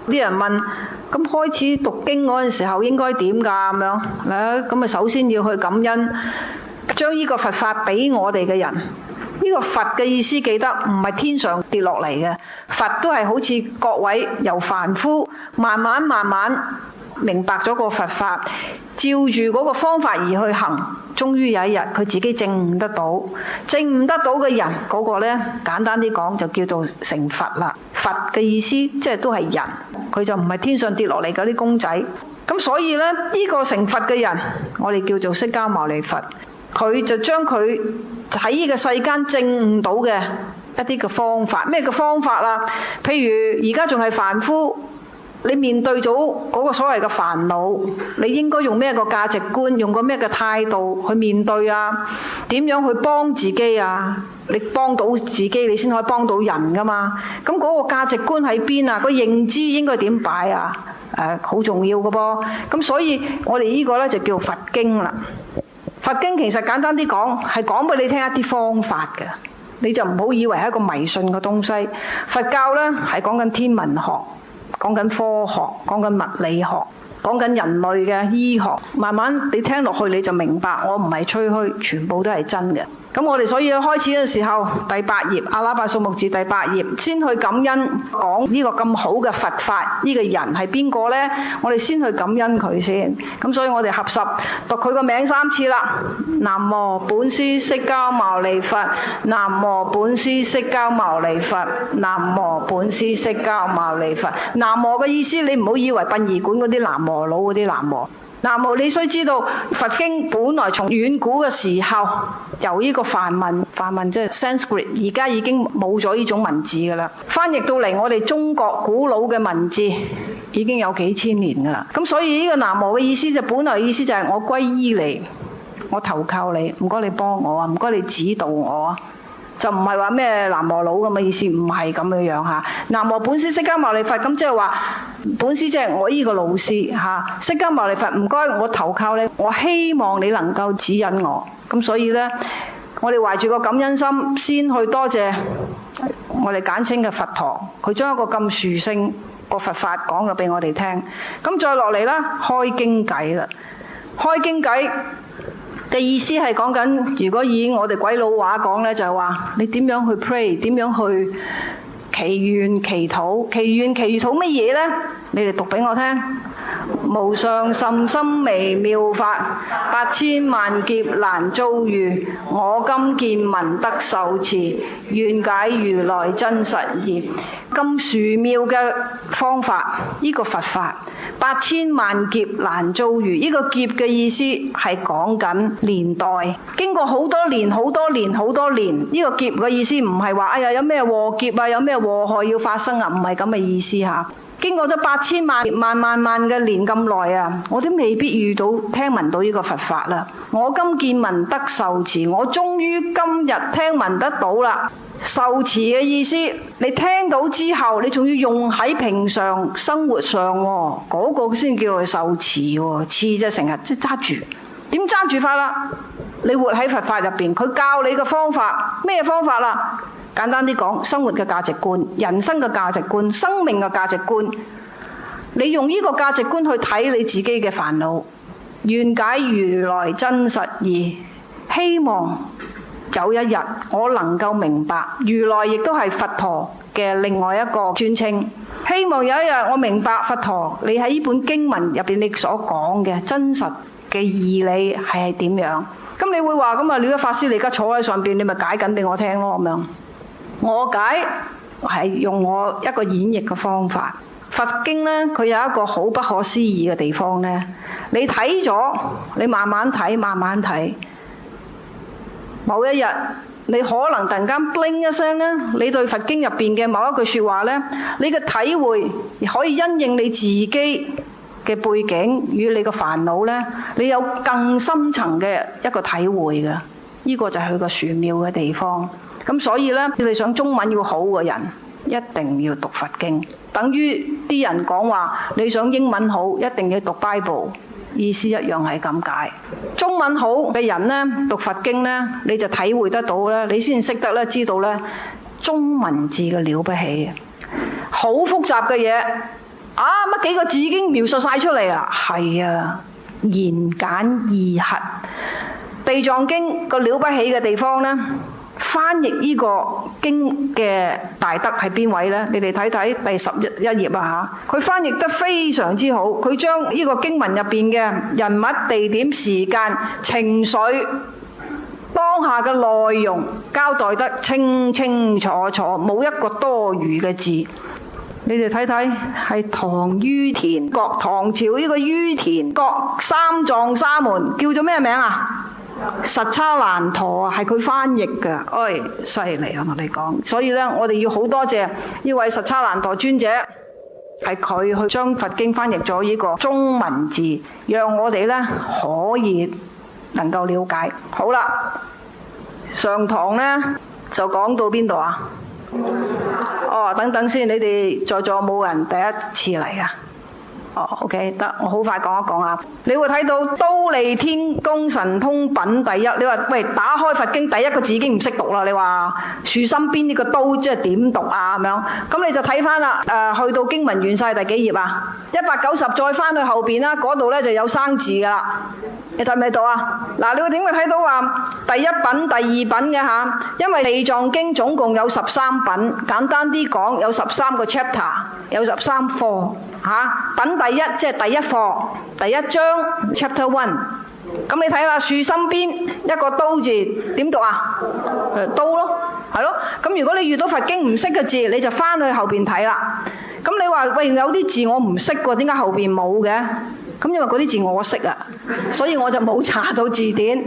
啲人問，咁開始讀經嗰陣時候應該點㗎咁樣？咁啊首先要去感恩，將呢個佛法俾我哋嘅人。呢個佛嘅意思記得唔係天上跌落嚟嘅，佛都係好似各位由凡夫慢慢明白咗個佛法，照住嗰個方法而去行，終於有一日佢自己證悟得到。證悟得到嘅人嗰個呢，簡單啲講就叫做成佛啦。佛嘅意思即係都係人，佢就唔係天上跌落嚟嗰啲公仔。咁所以呢，呢個成佛嘅人，我哋叫做釋迦牟尼佛。佢就將佢喺呢個世間證悟到嘅一啲嘅方法，咩嘅方法啊？譬如而家仲係凡夫，你面對咗嗰個所謂嘅煩惱，你應該用咩個價值觀，用個咩嘅態度去面對啊？點樣去幫自己啊？你幫到自己，你先可以幫到人噶嘛？咁嗰個價值觀喺邊啊？個認知應該點擺啊？好重要嘅噃。咁所以我哋呢個呢，就叫佛經啦。佛經其實簡單啲講，係講俾你聽一啲方法嘅，你就唔好以為係一個迷信嘅東西。佛教呢係講緊天文學，講緊科學，講緊物理學，講緊人類嘅醫學。慢慢你聽落去你就明白，我唔係吹噓，全部都係真嘅。咁我哋所以開始嘅時候，第8頁阿拉伯數目字第8頁，先去感恩，講呢個咁好嘅佛法，呢個人係邊個呢？我哋先去感恩佢先。咁所以我哋合十讀佢個名3次啦。南無本師釋迦牟尼佛，南無本師釋迦牟尼佛，南無本師釋迦牟尼佛。南無嘅意思，你唔好以為殯儀館嗰啲南無佬嗰啲南無。南無你須知道，佛經本來從遠古嘅時候，由呢個梵文即係 Sanskrit， 而家已經冇咗呢種文字㗎啦。翻譯到嚟我哋中國古老嘅文字已經有幾千年㗎啦。咁所以呢個南無嘅意思就本來意思就係我歸依你，我投靠你，唔該你幫我啊，唔該你指導我啊。就唔係話咩南無佬咁嘅意思，唔係咁樣樣嚇。南無本師釋迦牟尼佛，咁即係話本師即係我呢個老師嚇。釋迦牟尼佛，唔該我投靠你，我希望你能夠指引我。咁所以呢，我哋懷住個感恩心，先去多謝我哋簡稱嘅佛陀，佢將一個咁殊勝個佛法講嘅俾我哋聽。咁再落嚟啦，開經偈啦，開經偈嘅意思係講緊，如果以我哋鬼佬話講呢，就係話你點樣去 pray， 點樣去祈願祈禱，祈願祈禱乜嘢呢？你哋讀俾我聽。無上甚深微妙法，8000萬劫難遭遇，我今見聞得受持，願解如來真實義。咁殊妙嘅方法，呢個佛法8000萬劫難遭遇，呢個劫嘅意思係講緊年代，經過好多年，呢個劫嘅意思唔係話哎呀有咩禍劫啊，有咩禍害要發生啊，唔係咁嘅意思嚇。經過咗8000萬嘅年咁耐啊，我都未必聽聞到呢個佛法啦。我今見聞得受持，我終於今日聽聞得到啦。受持嘅意思，你聽到之後，你仲要用喺平常生活上喎，嗰個先叫做受持喎。持就成日即係揸住，點揸住法啦？你活喺佛法入邊，佢教你嘅方法，咩方法啦？簡單啲講，生活嘅價值觀、人生嘅價值觀、生命嘅價值觀，你用呢個價值觀去睇你自己嘅煩惱，願解如來真實義。希望有一日我能夠明白，如來亦都係佛陀嘅另外一個尊稱。希望有一日我明白佛陀你喺呢本經文入邊你所講嘅真實嘅義理係點樣。咁你會話咁啊？你個法師你而家坐喺上邊，你咪解緊俾我聽咯咁樣。我解係用我一個演繹嘅方法。佛經呢，佢有一個好不可思議嘅地方呢。你睇咗，你慢慢睇，某一日你可能突然間 bling 一聲呢，你對佛經入邊嘅某一句說話呢，你嘅體會可以因應你自己嘅背景與你嘅煩惱呢，你有更深層嘅一個體會嘅。呢個就係佢個殊妙嘅地方。咁所以呢，你想中文要好嘅人，一定要讀佛經。等於啲人講話，你想英文好，一定要讀 Bible， 意思一樣係咁解。中文好嘅人呢，讀佛經呢，你就體會得到呢，你先識得呢，知道呢，中文字嘅了不起，好複雜嘅嘢，乜幾個字已經描述晒出嚟啦。係啊，言簡意賅。地藏經個了不起嘅地方呢，翻譯呢個經嘅大德係邊位呢？你哋睇睇第11頁啊嚇，佢翻譯得非常之好，佢將呢個經文入邊嘅人物、地點、時間、情緒、當下嘅內容交代得清清楚楚，冇一個多餘嘅字。你哋睇睇係唐于闐國，唐朝呢個于闐國三藏沙門叫做咩名啊？實叉難陀啊，係佢翻譯嘅，犀利啊！我同你講，所以呢，我哋要好多謝呢位實叉難陀尊者，係佢去將佛經翻譯咗呢個中文字，讓我哋呢可以能夠了解。好啦，上堂呢就講到邊度啊？等等先，你哋在座冇人第一次嚟啊？OK， 得，我好快講一講啊！你會睇到《忉利天宮神通品》第一，你話喂，打開佛經第一個字已經唔識讀啦，你話樹心邊呢個刀即係點讀啊？咁樣，咁你就睇翻啦。去到經文完晒第幾頁啊？190再翻去後邊啦，嗰度呢就有生字噶啦。你睇唔睇到啊？嗱，你會點會睇到話第一品、第二品嘅嚇？因為地藏經總共有13品，簡單啲講有13個 chapter， 有13課嚇。品第一即係第一課、第一章 chapter 1。咁你睇下樹心邊一個刀字點讀啊？刀咯，係咯。咁如果你遇到佛經唔識嘅字，你就翻去後邊睇啦。咁你話喂，有啲字我唔識喎，點解後邊冇嘅？咁因為嗰啲字我識啊，所以我就冇查到字典。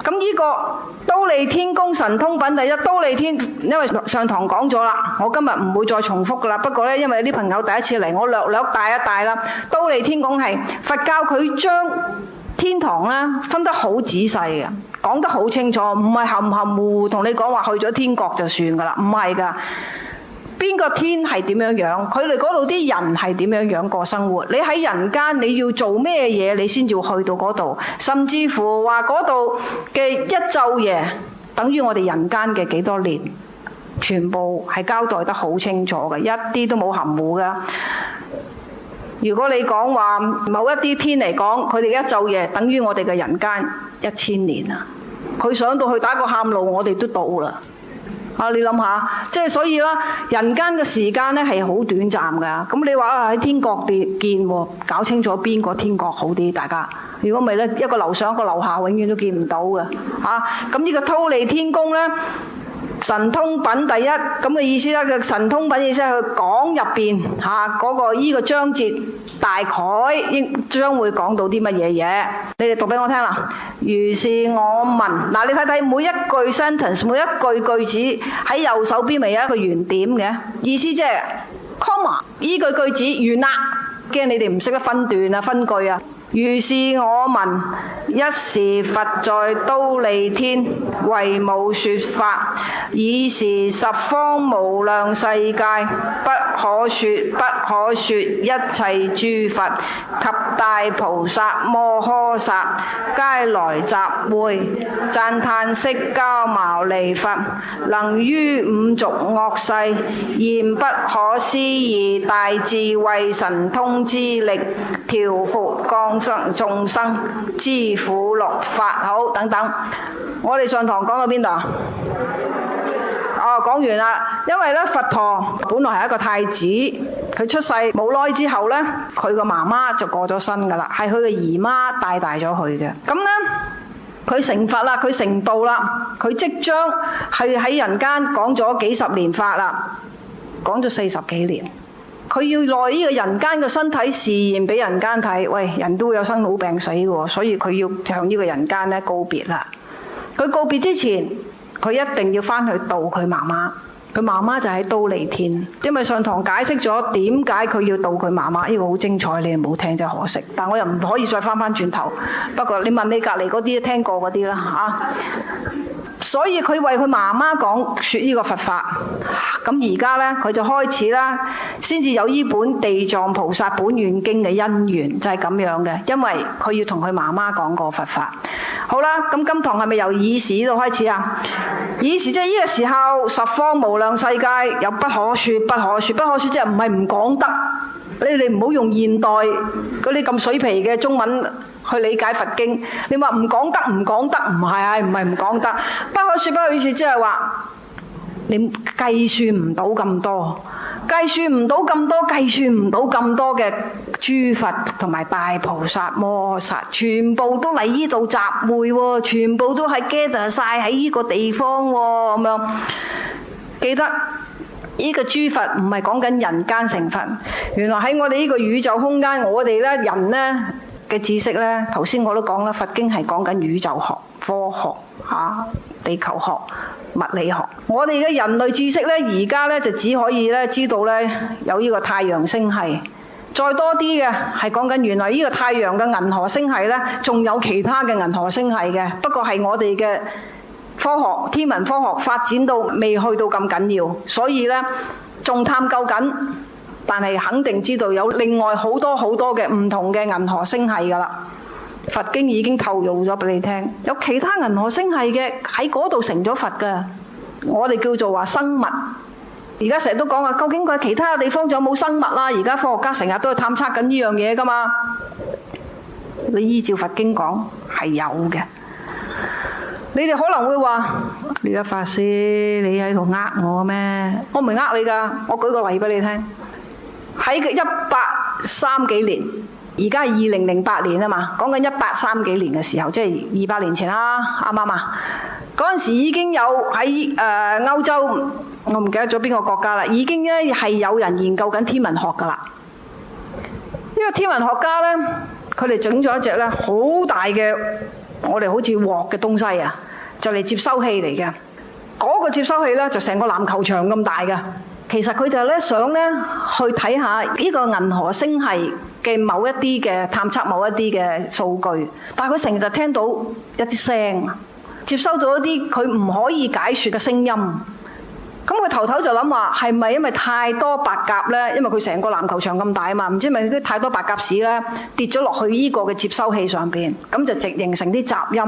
咁呢個忉利天宮神通品第一，忉利天，因為上堂講咗啦，我今日唔會再重複噶啦。不過呢，因為啲朋友第一次嚟，我略帶一帶啦。忉利天宮係佛教，佢將天堂呢分得好仔細嘅，講得好清楚，唔係含含糊糊同你講話去咗天國就算噶啦，唔係噶。邊個天係點樣樣？佢哋嗰度啲人係點樣樣過生活？你喺人間你要做咩嘢，你先至去到嗰度？甚至乎話嗰度嘅一晝夜，等於我哋人間嘅幾多年，全部係交代得好清楚嘅，一啲都冇含糊噶。如果你講話某一啲天嚟講，佢哋一晝夜等於我哋嘅人間1000年啊！佢上到去打個喊路，我哋都到啦。你諗下，即係所以啦，人間嘅時間咧係好短暫噶。咁你話喺天國地見，搞清楚邊個天國好啲，大家。如果唔係咧，一個樓上一個樓下，永遠都見唔到嘅。咁呢個忉利天宮咧，神通品第一咁嘅意思啦。佢神通品意思係佢講入邊嗰個依個章節大概應將會講到啲乜嘢嘢，你哋讀俾我聽啦。如是我聞，嗱，你睇睇每一句 sentence， 每一句句子喺右手邊咪有一個圓點嘅意思，即係 comma， 依句句子完啦，驚你哋唔識得分段啊分句啊。如是我聞，一時佛在忉利天，為母說法，以是十方無量世界，不可說不可說，一切諸佛及大菩薩摩訶薩，皆來集會，讚歎釋迦牟尼佛，能於五濁惡世，現不可思議大智慧神通之力，調伏降生眾生之苦樂法。好，等等，我哋上堂講到邊度啊？講完啦。因為咧，佛陀本來係一個太子，佢出世冇耐之後咧，佢個媽媽就過咗身噶啦，係佢嘅姨媽帶大咗佢嘅。咁咧，佢成佛啦，佢成道啦，佢即將係喺人間講咗幾十年法啦，講咗40幾年。佢要來呢個人間嘅身體示現俾人間睇，喂，人都會有生老病死嘅，所以佢要向呢個人間咧告別啦。佢告別之前，佢一定要翻去度佢媽媽。佢媽媽就喺忉利天，因為上堂解釋咗點解佢要度佢媽媽，呢個好精彩，你哋冇聽真係可惜。但我又唔可以再翻轉頭。不過你問你隔離嗰啲聽過嗰啲啦嚇。所以佢為佢媽媽說呢個佛法。咁而家呢，佢就開始啦，先至有呢本《地藏菩薩本願經》嘅因緣，就係咁樣嘅。因為佢要同佢媽媽講個佛法。好啦，咁今堂係咪由爾時呢度開始啊？爾時即係呢個時候，十方無量世界有不可說，不可說，不可說即係唔係唔講得，你哋唔好用現代嗰啲咁水皮嘅中文去理解佛經。你話唔講得，唔講得，唔係唔講得。不可說不可說，即係話你計算唔到咁多，計算唔到咁多，計算唔到咁多嘅諸佛同埋大菩薩摩訶薩，全部都嚟呢度集會喎，全部都係 gather 晒喺呢個地方喎，咁樣記得。呢個諸佛唔係講緊人間成佛，原來喺我哋呢個宇宙空間，我哋咧人咧嘅知識咧，頭先我都講啦，佛經係講緊宇宙學、科學、地球學、物理學。我哋嘅人類知識咧，而家咧就只可以咧知道咧有呢個太陽星系，再多啲嘅係講緊原來呢個太陽嘅銀河星系咧，仲有其他嘅銀河星系嘅，不過係我哋嘅科學天文科學發展到未去到咁緊要，所以呢仲探究緊，但係肯定知道有另外好多嘅唔同嘅銀河星系噶啦。佛經已經透露咗俾你聽，有其他銀河星系嘅喺嗰度成咗佛噶，我哋叫做話生物。而家成日都講話，究竟佢其他嘅地方仲有冇生物啦？而家科學家成日都去探測緊呢樣嘢噶嘛。你依照佛經講係有嘅。你哋可能會話：呢個法師，你喺度呃我咩？我唔係呃你㗎，我舉個例俾你聽。喺1830幾年，而家係2008年啊嘛，講緊1830幾年嘅時候，即係200年前啦，啱唔啱啊？嗰陣時已經有喺歐洲，我唔記得咗邊個國家啦，已經咧係有人研究緊天文學㗎啦。呢個天文學家咧，佢哋整咗一隻咧好大嘅，我哋好似鑊嘅東西啊，就嚟接收器嚟嘅。嗰個接收器咧就成個籃球場咁大嘅。其實佢就咧想咧去睇下呢個銀河星系嘅某一啲嘅探測某一啲嘅數據，但係佢成日就聽到一啲聲，接收到一啲佢唔可以解説嘅聲音。咁佢頭就諗話係咪因為太多白鴿呢？因為佢成個籃球場咁大啊嘛，唔知係咪太多白鴿屎呢跌咗落去呢個嘅接收器上邊，咁就直形成啲雜音。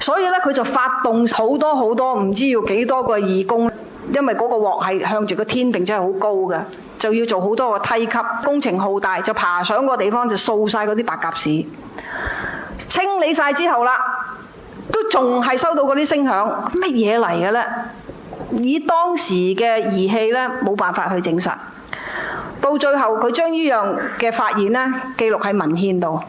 所以呢，佢就發動好多唔知要幾多個義工，因為嗰個鑊係向住個天並且係好高嘅，就要做好多個梯級，工程浩大，就爬上個地方就掃晒嗰啲白鴿屎，清理晒之後啦，都仲係收到嗰啲聲響，乜嘢嚟嘅呢？以當時嘅儀器咧，冇辦法去證實。到最後，佢將呢樣嘅發現咧記錄喺文獻度。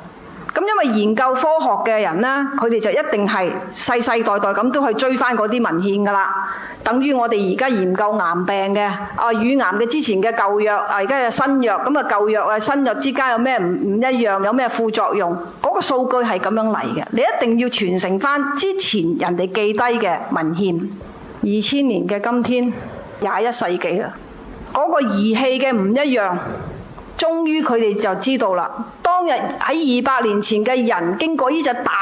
咁因為研究科學嘅人咧，佢哋就一定係世代咁都去追翻嗰啲文獻噶啦。等於我哋而家研究癌病嘅，乳癌嘅之前嘅舊藥，而家嘅新藥，咁啊舊藥啊新藥之間有咩唔一樣，有咩副作用？嗰個數據係咁樣嚟嘅。你一定要傳承翻之前人哋記低嘅文獻。2000年嘅今天，21世紀啦，嗰個儀器嘅唔一樣，終於佢哋就知道啦。當日喺200年前嘅人經過呢隻大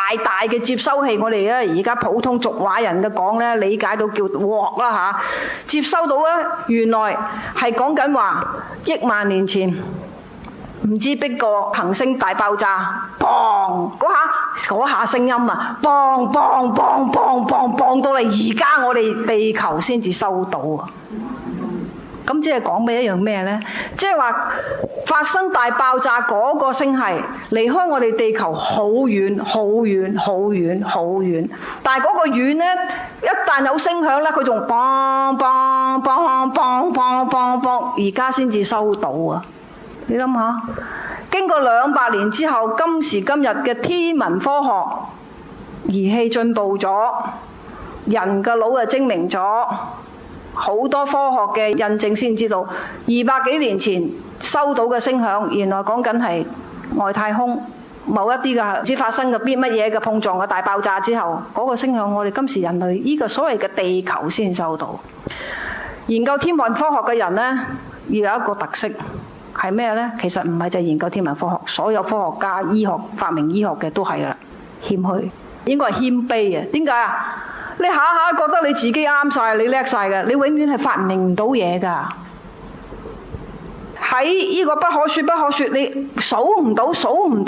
嘅接收器，我哋咧而家普通俗話人嘅講咧，理解到叫鑊啦嚇，接收到咧原來係講緊話億萬年前。唔知邊個行星大爆炸，砰！嗰下聲音啊，砰砰砰砰砰砰到嚟，而家我哋地球先至收到啊！咁即係講俾一樣咩呢？即係話發生大爆炸嗰個星系離開我哋地球好遠好遠好遠好遠，但係嗰個遠呢，一旦有聲響呢，佢仲砰砰砰砰砰砰砰，而家先至收到啊！你諗下，經過200年之後，今時今日嘅天文科學儀器進步咗，人嘅腦啊精明咗，好多科學嘅印證先知道，200幾年前收到嘅聲響，原來講緊係外太空某一啲嘅唔知發生嘅乜嘢嘅碰撞嘅大爆炸之後，嗰個聲響我哋今時人類呢個所謂嘅地球先收到。研究天文科學嘅人呢，要有一個特色。係咩呢？其實唔係就係研究天文科學，所有科學家、醫學發明醫學嘅都係噶啦，謙虛，應該係謙卑啊！點解啊？你下下覺得你自己啱晒，你叻晒嘅，你永遠係發明唔到嘢噶。喺呢個不可說不可說，你數唔到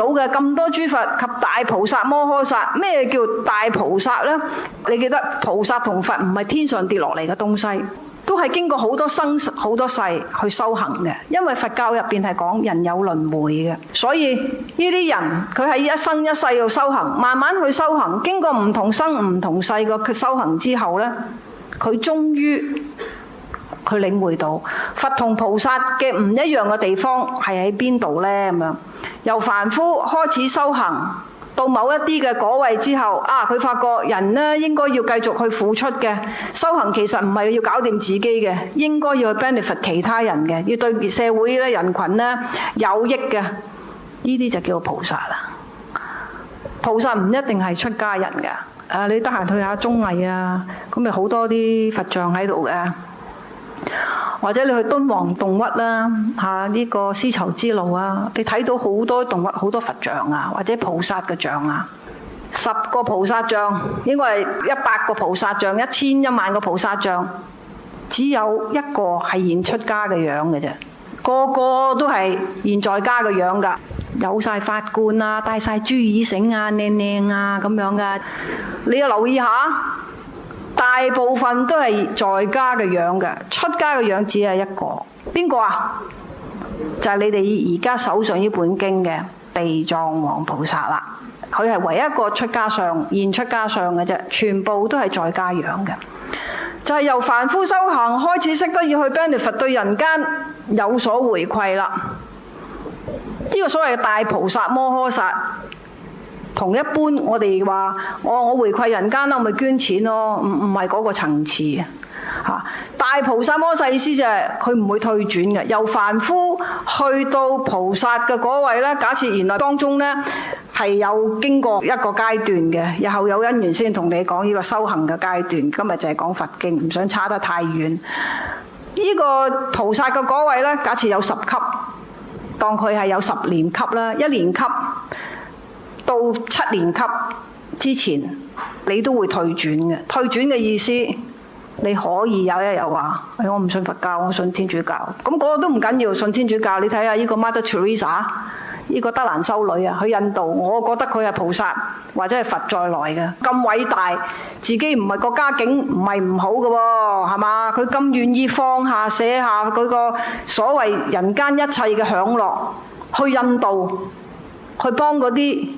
嘅咁多諸佛及大菩薩摩訶薩。咩叫大菩薩呢？你記得菩薩同佛唔係天上跌落嚟嘅東西。都係經過好多生好多世去修行嘅。因為佛教入邊係講人有輪迴嘅，所以呢啲人佢喺一生一世度修行，慢慢去修行，經過唔同生唔同世嘅修行之後呢，佢終於佢領會到佛同菩薩嘅唔一樣嘅地方係喺邊度呢？咁樣由凡夫開始修行，到某一啲嘅果位之後，佢發覺人呢應該要繼續去付出嘅，修行其實唔係要搞掂自己嘅，應該要去 benefit 其他人嘅，要對社會咧人群呢有益嘅，呢啲就叫做菩薩啦。菩薩唔一定係出家人㗎，你得閒去下綜藝啊，咁咪好多啲佛像喺度嘅。或者你去敦煌洞窟啦，呢個絲綢之路啊，你睇到好多洞窟、好多佛像啊，或者菩薩嘅像啊，10個菩薩像，應該係100個菩薩像，1000、1萬個菩薩像，只有一個係現出家嘅樣嘅啫，個個都係現在家嘅樣㗎，有晒法冠啊，戴晒珠耳繩啊，靚靚啊咁樣㗎，你要留意下。大部分都係在家嘅樣嘅，出家嘅樣只係一個，邊個啊？就係你哋而家手上呢本經嘅地藏王菩薩啦。佢係唯一一個出家相，現出家相嘅啫，全部都係在家樣嘅。就係由凡夫修行開始，識得要去 benefit 對人間有所回饋啦。呢個所謂嘅大菩薩摩訶薩。同一般我哋話我回饋人間啦，我咪捐錢咯，唔係嗰個層次啊！大菩薩摩薩意思就係佢唔會退轉嘅，由凡夫去到菩薩嘅嗰位咧，假設原來當中咧係有經過一個階段嘅，日後有因緣先同你講呢個修行嘅階段。今日就係講佛經，唔想差得太遠。呢個菩薩嘅嗰位咧，假設有10級，當佢係有10年級啦，1年級。到7年級之前，你都會退轉嘅。退轉嘅意思，你可以有一日話：我唔信佛教，我信天主教。咁嗰個都唔緊要，信天主教。你睇下呢個 Mother Teresa，呢個德蘭修女啊，去印度，我覺得佢係菩薩或者係佛再來嘅。咁偉大，自己唔係個家境唔係唔好嘅喎，係嘛？佢咁願意放下捨下佢個所謂人間一切嘅享樂，去印度去幫嗰啲。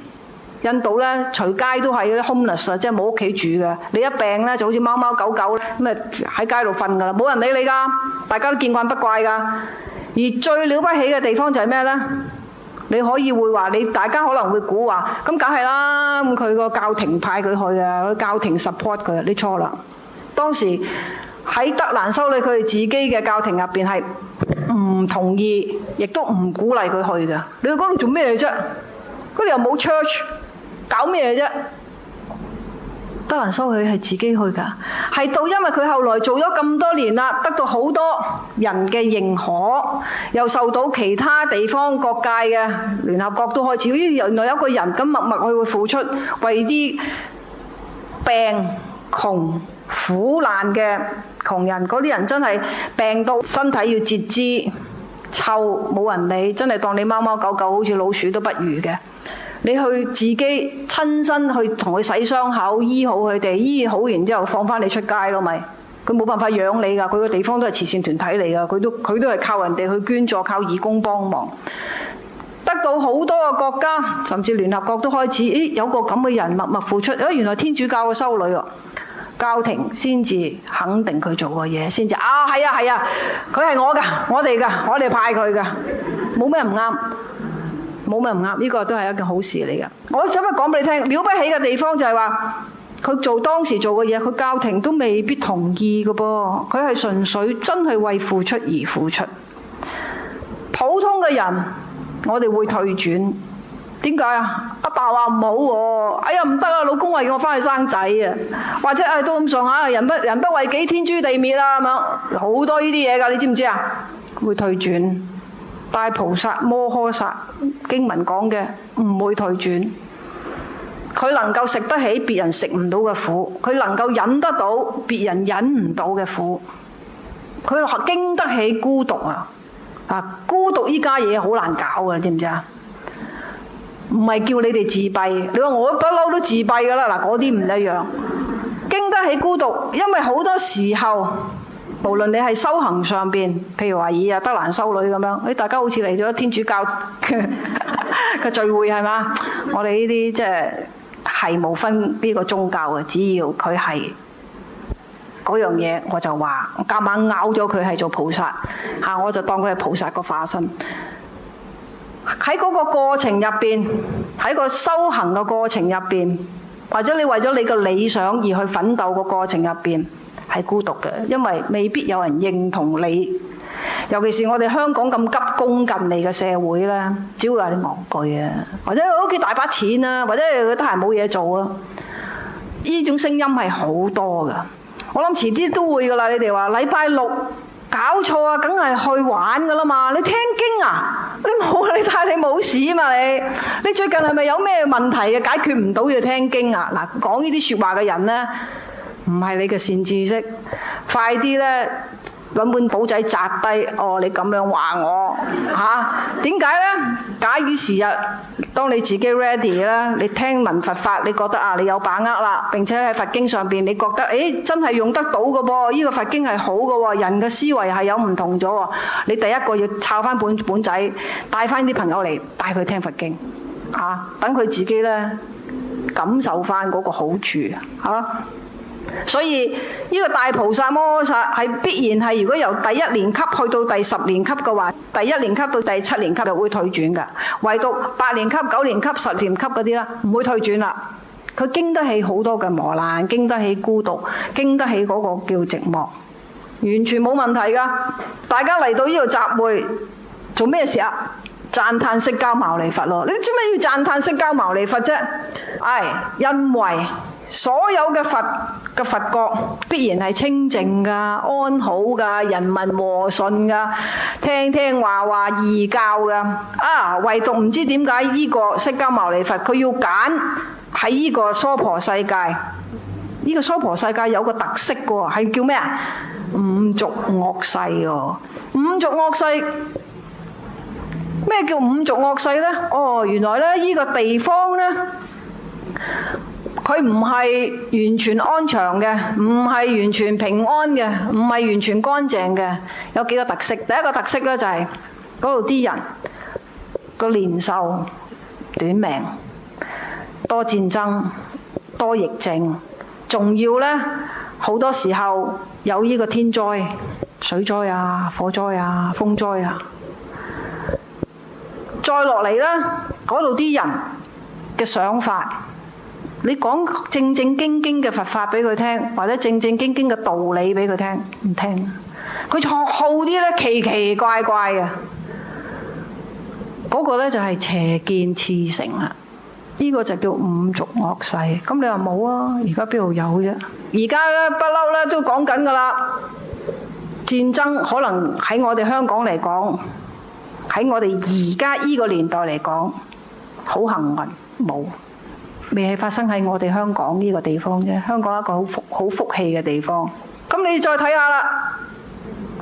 印度咧，隨街都係啲 homeless 啊，即係冇屋企住嘅。你一病咧，就好似貓貓狗狗咁啊，喺街度瞓噶啦，冇人理你噶，大家都見慣不怪噶。而最了不起嘅地方就係咩咧？你可以會話大家可能會估話，咁梗係啦，咁佢個教廷派佢去啊，個教廷 support 佢啊，你錯啦。當時喺德蘭修女佢哋自己嘅教廷入邊係唔同意，亦都唔鼓勵佢去嘅。你去嗰度做咩啫？嗰度又冇 church。搞咩啫？德蘭修女係自己去㗎，係到因為佢後來做咗咁多年啦，得到好多人嘅認可，又受到其他地方各界嘅聯合國都開始，原來有個人咁默默去會付出，為啲病窮苦難嘅窮人，嗰啲人真係病到身體要截肢、臭冇人理，真係當你貓貓狗狗好似老鼠都不如嘅。你去自己親身去同佢洗傷口，醫好佢哋，醫好完之後放翻你出街咯，咪佢冇辦法養你噶，佢個地方都係慈善團體嚟噶，佢都係靠人哋去捐助，靠義工幫忙，得到好多個國家甚至聯合國都開始，有個咁嘅人默默付出，原來天主教嘅修女喎，教廷先至肯定佢做嘅嘢，先至係啊，佢係我哋派佢噶，冇咩唔啱。冇咩唔啱，呢個都係一件好事嚟嘅。我想講俾你聽，了不起嘅地方就係話，佢當時做嘅嘢，佢教廷都未必同意嘅噃。佢係純粹真係為付出而付出。普通嘅人，我哋會退轉。點解啊？阿爸話唔好喎，哎呀唔得啊，老公話要我翻去生仔啊，或者到咁上下，人不為己，天誅地滅啦咁樣，好多呢啲嘢㗎，你知唔知啊？會退轉。大菩薩摩訶薩經文講嘅唔會退轉，佢能夠食得起別人食唔到嘅苦，佢能夠忍得到別人忍唔到嘅苦，佢經得起孤獨啊！孤獨依家嘢好難搞啊，你知唔知啊？唔係叫你哋自閉，你話我不嬲都自閉㗎啦，嗱嗰啲唔一樣，經得起孤獨，因為好多時候無論你係修行上邊，譬如話以德蘭修女咁樣，大家好似嚟咗天主教嘅聚會係嘛？我哋呢啲即係冇分呢個宗教嘅，只要佢係嗰樣嘢，我就話我夾硬咬咗佢係做菩薩嚇，我就當佢係菩薩個化身。喺嗰個過程入邊，喺個修行嘅過程入邊，或者你為咗你嘅理想而去奮鬥個過程入邊，係孤獨嘅，因為未必有人認同你。尤其是我哋香港咁急功近利嘅社會咧，只會話你戇居啊，或者佢屋企大把錢啊，或者佢得閒冇嘢做啊。呢種聲音係好多噶，我諗遲啲都會噶啦。你哋話禮拜六搞錯啊，梗係去玩噶啦嘛。你聽經啊？你冇禮拜你冇事啊嘛你最近係咪有咩問題嘅解決唔到要聽經啊？嗱，講呢啲説話嘅人咧，唔係你嘅善知識，快啲咧揾本簿仔擲低。哦，你咁樣話我嚇？點解咧？假以時日，當你自己 ready 啦，你聽聞佛法，你覺得你有把握啦，並且喺佛經上邊，你覺得真係用得到嘅噃，呢個佛經係好嘅喎，人嘅思維係有唔同咗喎。你第一個要抄翻本仔，帶翻啲朋友嚟，帶佢聽佛經等佢自己咧感受翻嗰個好處所以呢個大菩薩摩訶薩係必然係，如果由第一年級去到第10年級嘅話，第一年級到第7年級就會退轉㗎。唯獨8年級、9年級、10年級嗰啲啦，唔會退轉啦。佢經得起好多嘅磨難，經得起孤獨，經得起嗰個叫寂寞，完全冇問題㗎。大家嚟到呢度集會做咩事啊？讚歎釋迦牟尼佛咯。你做咩要讚歎釋迦牟尼佛啫？因為所有嘅佛國必然係清靜㗎、安好㗎、人民和順㗎、聽聽話話易教㗎。唯獨唔知點解呢個釋迦牟尼佛佢要揀喺呢個娑婆世界。呢個娑婆世界有個特色㗎，係叫咩啊？五濁惡世喎。五濁惡世，咩叫五濁惡世呢？原來咧呢個地方呢，佢唔係完全安詳嘅，唔係完全平安嘅，唔係完全乾淨嘅。有幾個特色。第一個特色咧就係嗰度啲人個年壽短命，多戰爭，多疫症，仲要咧好多時候有呢個天災、水災啊、火災啊、風災啊。再落嚟咧，嗰度啲人嘅想法。你講正正經經嘅佛法俾佢聽，或者正正經經嘅道理俾佢聽，唔聽。佢好啲咧，奇奇怪怪嘅。嗰個咧就係邪見熾盛啦。呢個就叫五濁惡世。咁你話冇啊？而家邊度有啫？而家咧不嬲咧都講緊噶啦。戰爭可能喺我哋香港嚟講，喺我哋而家呢個年代嚟講，好幸運冇。未係發生喺我哋香港呢個地方啫，香港一個好福氣嘅地方。咁你再睇下啦，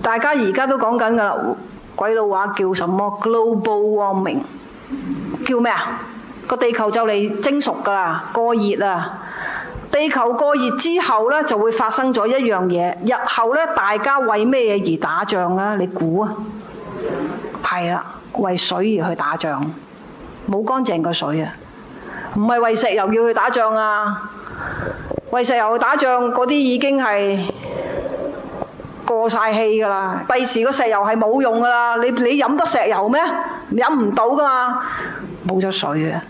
大家而家都講緊噶啦，鬼佬話叫什麼 global warming， 叫咩啊？個地球就嚟蒸熟噶啦，過熱啊！地球過熱之後呢，就會發生咗一樣嘢，日後呢，大家為咩嘢而打仗啊？你估啊？係啦，為水而去打仗，冇乾淨嘅水啊！唔係為石油要去打仗啊！為石油去打仗嗰啲已經係過晒氣噶啦。第時個石油係冇用噶啦。你飲得石油咩？飲唔到噶嘛，冇咗水啊！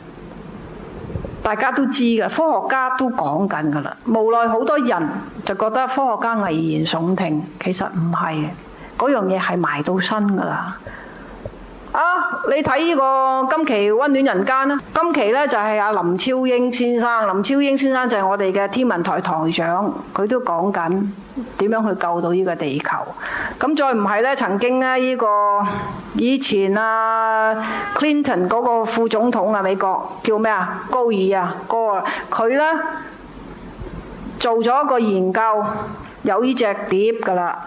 大家都知噶，科學家都講緊噶啦。無奈好多人就覺得科學家危言聳聽，其實唔係，嗰樣嘢係埋到身噶啦。你睇呢個今期溫暖人間啦，今期呢就係阿林超英先生。林超英先生就係我哋嘅天文台台長，佢都講緊點樣去救到呢個地球。咁再唔係呢，曾經呢，呢個以前Clinton 嗰個副總統啊，美國叫咩啊？高爾啊，佢呢做咗一個研究，有呢隻碟噶啦，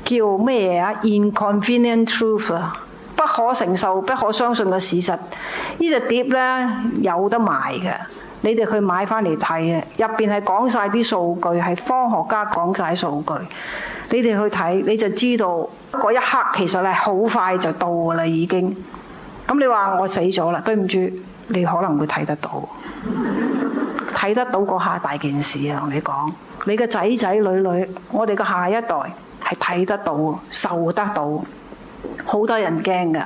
叫咩啊 ？Inconvenient Truth 啊。不可承受、不可相信嘅事實，呢隻碟呢有得賣嘅，你哋去買翻嚟睇嘅，入邊係講晒啲數據，係科學家講晒數據。你哋去睇你就知道嗰一刻其實係好快就到㗎啦已經。咁你話我死咗啦，對唔住，你可能會睇得到，睇得到嗰下大件事啊！同你講，你嘅仔仔女女，我哋嘅下一代係睇得到、受得到。好多人驚㗎，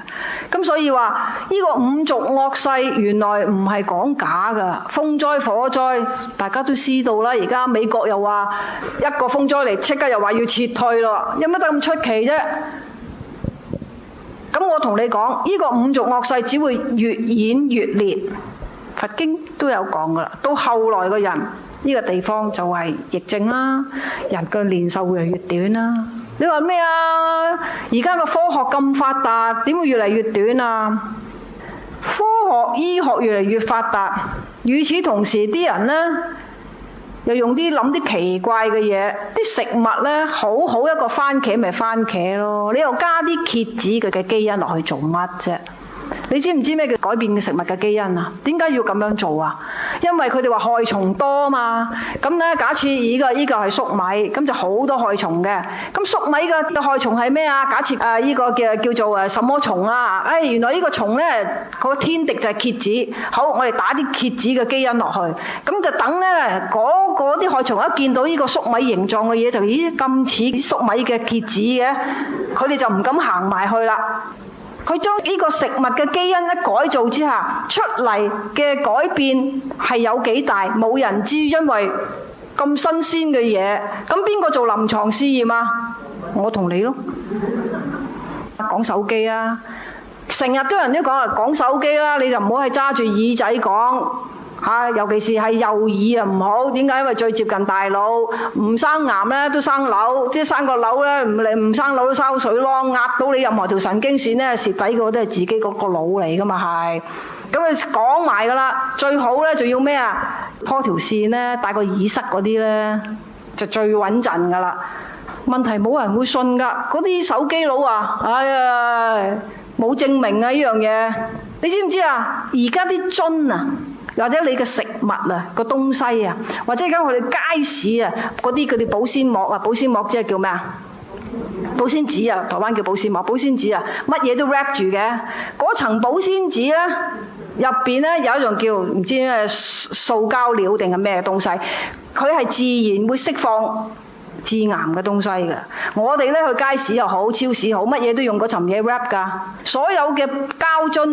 咁所以話呢個五濁惡世原來唔係講假㗎，風災火災大家都知道啦。而家美國又話一個風災嚟，即刻又話要撤退咯，有乜得咁出奇啫？咁我同你講，呢個五濁惡世只會越演越烈，佛經都有講㗎啦。到後來嘅人呢個地方就係疫症啦，人嘅年壽會越短啦。你話咩啊？而家個科學咁發達，點會越嚟越短啊？科學醫學越嚟越發達，與此同時啲人呢，又用啲諗啲奇怪嘅嘢，啲食物呢，好好一個番茄咪番茄咯，你又加啲蠍子佢嘅基因落去做乜啫？你知唔知咩叫改變食物嘅基因啊？點解要咁樣做啊？因為佢哋話害蟲多嘛。咁呢，假設依個係粟米，咁就好多害蟲嘅。咁粟米嘅害蟲係咩啊？假設依個叫做什麼蟲啊？原來呢個蟲呢，個天敵就係蠍子。好，我哋打啲蠍子嘅基因落去，咁就等呢嗰啲害蟲一見到呢個粟米形狀嘅嘢，就咦咁似粟米嘅蠍子嘅，佢哋就唔敢行埋去啦。佢將呢個食物嘅基因一改造之下，出嚟嘅改變係有幾大，冇人知，因為咁新鮮嘅嘢。咁邊個做臨床試驗啊？我同你咯。講手機啊，成日都有人都講手機啦，你就唔好係揸住耳仔講。尤其是係右耳唔好，點解？因為最接近大腦，唔生癌咧都生瘤，即係生個瘤咧，唔生瘤都生水咯，壓到你任何條神經線咧，蝕底個都係自己嗰個腦嚟噶嘛係。咁啊講埋噶啦，最好咧就要咩啊？拖條線咧，戴個耳塞嗰啲咧，就最穩陣噶啦。問題冇人會信噶，嗰啲手機佬啊，哎呀，冇證明啊呢樣嘢。你知唔知啊？而家啲樽啊，或者你嘅食物啊，個東西啊，或者而家我哋街市啊，嗰啲保鮮膜啊，保鮮膜即係叫咩啊？保鮮紙啊，台灣叫保鮮膜，保鮮紙啊，乜嘢都 wrap 住嘅。嗰層保鮮紙咧，入邊咧有一種叫唔知咩塑膠料定係咩東西，佢係自然會釋放致癌嘅東西嘅。我哋咧去街市又好，超市好，乜嘢都用嗰層嘢 wrap 㗎。所有嘅膠樽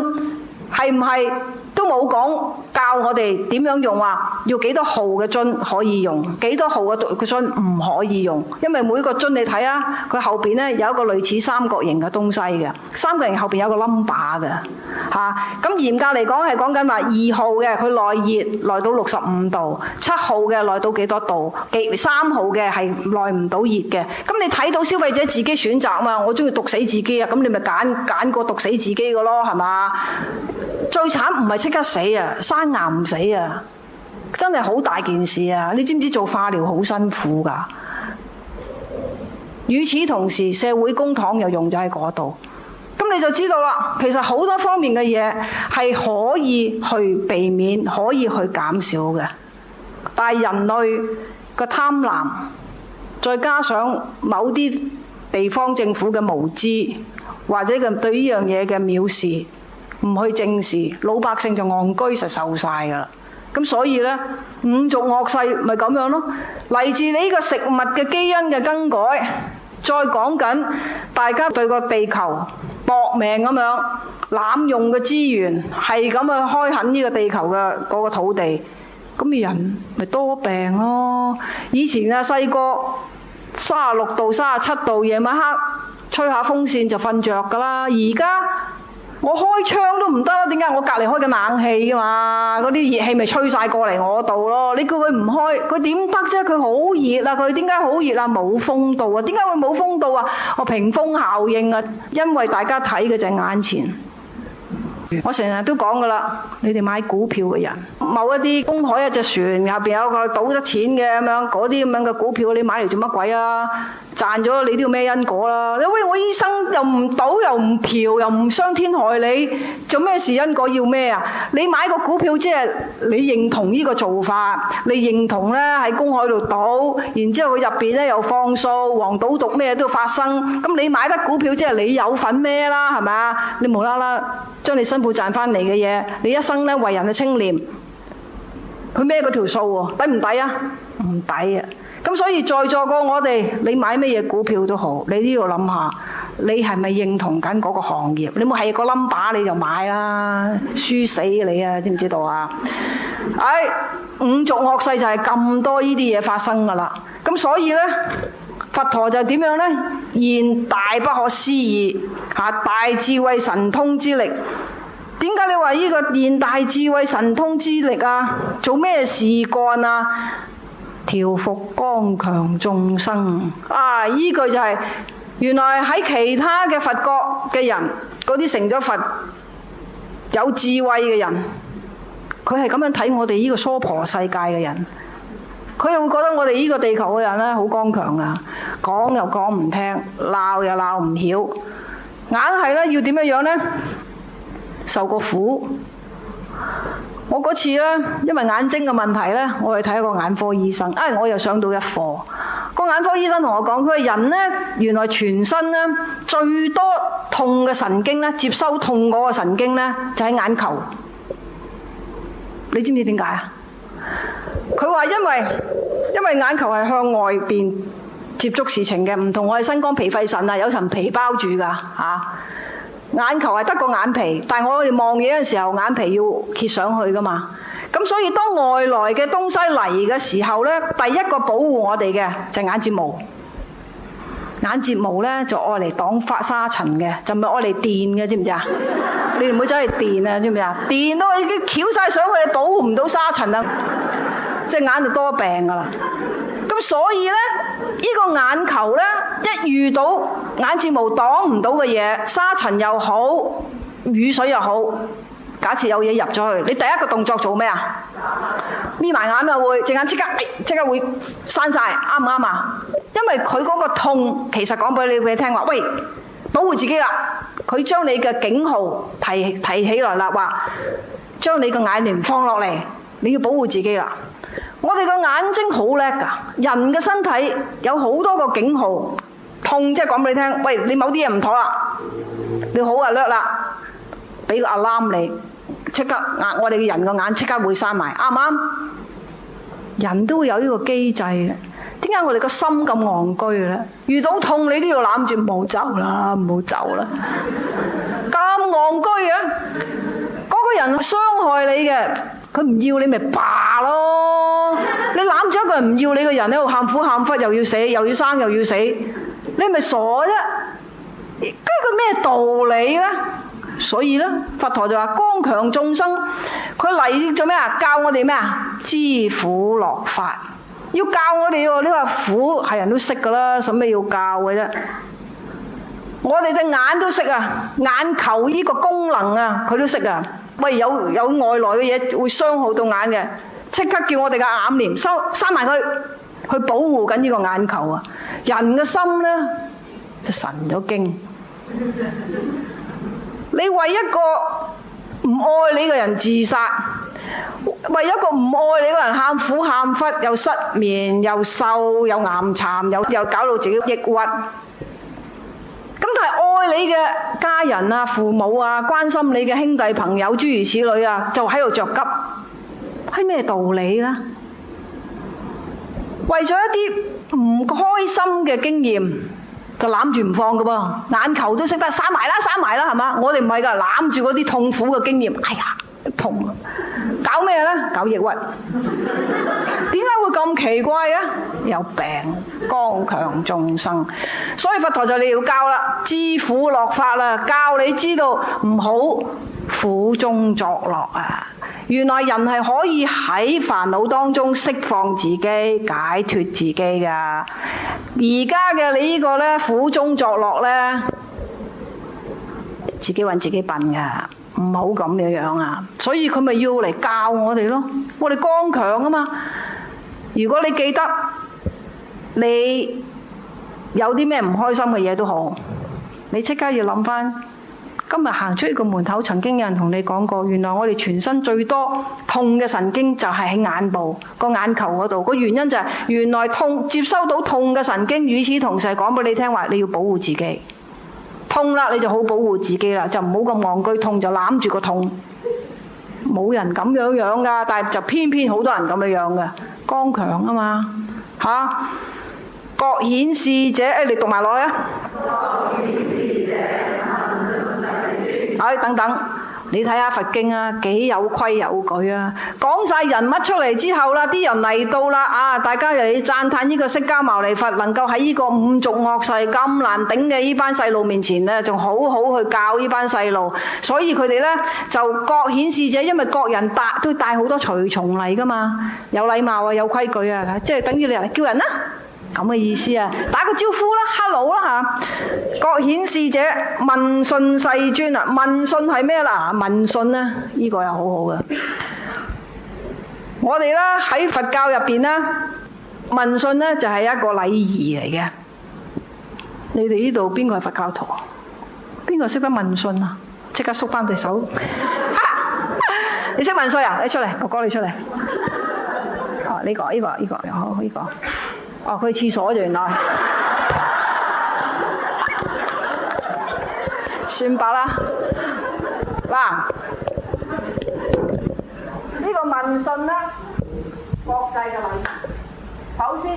係唔係都冇講教我哋點樣用啊？要幾多號嘅樽可以用，幾多號嘅樽唔可以用？因為每個樽你睇啊，佢後邊咧有一個類似三角形嘅東西嘅，三角形後邊有個 number 嘅嚇。咁嚴格嚟講係講緊話2號嘅佢耐熱耐到65度，7號嘅耐到幾多度，3號嘅係耐唔到熱嘅。咁你睇到消費者自己選擇啊嘛，我中意毒死自己啊，咁你咪揀個毒死自己嘅咯，係嘛？最慘唔係即刻死啊，生癌唔死啊，真係好大件事啊！你知唔知做化療好辛苦㗎？與此同時，社會公帑又用咗喺嗰度，咁你就知道啦。其實好多方面嘅嘢係可以去避免，可以去減少嘅。但係人類嘅貪婪，再加上某啲地方政府嘅無知，或者嘅對呢樣嘢嘅藐視，唔去正視，老百姓就戇居實受晒噶啦。咁所以呢，五濁惡世咪咁樣咯。嚟自你呢個食物嘅基因嘅更改，再講緊大家對個地球搏命咁樣濫用嘅資源，係咁去開墾呢個地球嘅嗰個土地，咁人咪多病咯。以前啊細個36度、37度，夜晚黑吹下風扇就瞓着噶啦。而家我開窗都唔得啦，點解？我隔離開緊冷氣噶嘛，嗰啲熱氣咪吹晒過嚟我度咯。你叫佢唔開，佢點得啫？佢好熱啊！佢點解好熱啊？冇風度啊！點解會冇風度啊？我屏風效應啊！因為大家睇嘅就係眼前。我成日都講噶啦，你哋買股票嘅人，某一啲公海一隻船後邊有個賭得錢嘅咁樣，嗰啲咁樣嘅股票你買嚟做乜鬼啊？賺咗你都要孭因果啦。你喂，我醫生又唔賭又唔嫖又唔傷天害理，做咩事因果要孭啊？你買個股票即係你認同呢個做法，你認同咧喺公海度賭，然之後佢入邊咧又放數，黃賭毒咩都發生。咁你買得股票即係你有份孭啦，係咪啊？你無啦啦將你辛苦賺翻嚟嘅嘢，你一生咧為人嘅清廉，佢孭嗰條數喎，抵唔抵啊？唔抵啊！咁所以在座過我哋，你買咩嘢股票都好，你都要諗下，你係咪認同緊嗰個行業？你冇係個 number 你就買啦，輸死你啊！知唔知道啊？五濁惡世就係咁多呢啲嘢發生噶啦。咁所以呢，佛陀就點樣呢？現大不可思議大智慧神通之力。點解你話呢個現大智慧神通之力啊？做咩事幹啊？調伏剛強眾生依句就係、原來喺其他嘅佛國嘅人，嗰啲成咗佛有智慧嘅人，佢係咁樣睇我哋呢個娑婆世界嘅人，佢又會覺得我哋呢個地球嘅人咧好剛強噶，講又講唔聽，鬧又鬧唔曉，硬係咧要點樣呢？受個苦。我嗰次咧，因為眼睛嘅問題咧，我去睇一個眼科醫生。我又上到一課，個眼科醫生同我講，佢話人咧原來全身咧最多痛嘅神經咧，接收痛嗰個神經咧就喺眼球。你知唔知點解啊？佢話因為眼球係向外邊接觸事情嘅，唔同我哋身肝脾肺腎有層皮包住㗎眼球係得個眼皮，但係我哋望嘢嘅時候，眼皮要揭上去噶嘛。咁所以當外來嘅東西嚟嘅時候呢，第一個保護我哋嘅就係眼睫毛。眼睫毛呢就愛嚟擋發沙塵嘅，就唔係愛嚟電嘅，知唔知啊？你唔好走去電啊，知唔知啊？電都已經翹晒上去，你保護唔到沙塵啊，隻眼就多病噶啦。咁所以呢，呢個眼球呢，一遇到眼睫毛擋唔到嘅嘢，沙塵又好，雨水又好，假設有嘢入咗去，你第一個動作做咩啊？眯埋眼啊，會隻眼即刻會閂晒，啱唔啱啊？因為佢嗰個痛，其實講俾你聽話，喂，保護自己啦。佢將你嘅警號提起來啦，話將你個眼簾放落嚟，你要保護自己啦。我哋個眼睛好叻㗎，人嘅身體有好多個警號，痛即係講俾你聽，喂，你某啲嘢唔妥啦，你好啊叻啦，俾個 alarm 你，即刻我哋嘅人個眼即刻會閂埋，啱唔啱？人都會有呢個機制嘅，點解我哋個心咁戇居咧？遇到痛你都要攬住，唔好走啦，唔好走啦，咁戇居啊！嗰個人傷害你嘅，佢唔要你咪罷咯。你攬住一個人唔要你嘅人喺度喊苦喊忽，又要死又要生又要死，你咪傻啫！跟個咩道理呢？所以呢，佛陀就話剛強眾生，佢嚟做咩啊？教我哋咩啊？知苦樂法，要教我哋喎。你話苦係人都識噶啦，使咩要教嘅啫？我哋隻眼都識啊，眼球呢個功能啊，佢都識啊。喂，有外來嘅嘢會傷害到眼嘅，即刻叫我哋嘅眼簾閂埋佢，去保護緊呢個眼球啊！人嘅心呢，就神咗經。你為一個唔愛你嘅人自殺，為一個唔愛你嘅人喊苦喊忽，又失眠又瘦又癌殘，又搞到自己抑鬱。咁但係愛你嘅家人啊、父母啊、關心你嘅兄弟朋友諸如此類啊，就喺度着急，係咩道理呢？為咗一啲唔開心嘅經驗，就攬住唔放㗎噃，眼球都識得閂埋啦，閂埋啦，係嘛？我哋唔係㗎，攬住嗰啲痛苦嘅經驗，哎呀痛啊！搞咩呢？搞抑鬱。點解會咁奇怪嘅？有病，剛強眾生。所以佛陀就你要教啦，知苦樂法啦，教你知道唔好苦中作樂啊！原來人係可以喺煩惱當中釋放自己、解脫自己㗎。而家嘅你呢個呢，苦中作樂呢，自己搵自己笨㗎。唔好咁樣啊！所以佢咪要嚟教我哋咯。我哋剛強啊嘛。如果你記得你有啲咩唔開心嘅嘢都好，你即刻要諗翻，今日行出呢個門口，曾經有人同你講過，原來我哋全身最多痛嘅神經就係喺眼部個眼球嗰度。個原因就係原來痛，接收到痛嘅神經，與此同時講俾你聽話，你要保護自己。痛啦，你就好保護自己啦，就唔好咁戇居，痛就攬住個痛。冇人咁樣樣噶，但係就偏偏好多人咁樣樣嘅，剛強啊嘛嚇。各顯示者，你讀埋落去啊！等等，你睇下佛經啊，幾有規有矩啊！講晒人物出嚟之後啦，啲人嚟到啦啊！大家又要讚歎呢個釋迦牟尼佛能夠喺呢個五濁惡世咁難頂嘅呢班細路面前咧，仲好好去教呢班細路。所以佢哋咧就各顯示者，因為各人都帶好多隨從嚟噶嘛，有禮貌啊，有規矩啊，即係等於你人叫人啦。咁嘅意思啊，打個招呼啦 ，hello 啦嚇。各顯示者問訊世尊啊，問訊係咩啦？問訊咧，呢個又好好嘅。我哋咧喺佛教入邊咧，問訊咧就係一個禮儀嚟嘅。你哋呢度邊個係佛教徒？邊個識得問訊啊？即刻縮翻隻手。你識問訊啊？你出嚟，哥哥你出嚟。哦，呢個好呢個。哦，佢去廁所原來，算罷啦。嗱，呢個問訊咧，國際嘅禮儀。首先，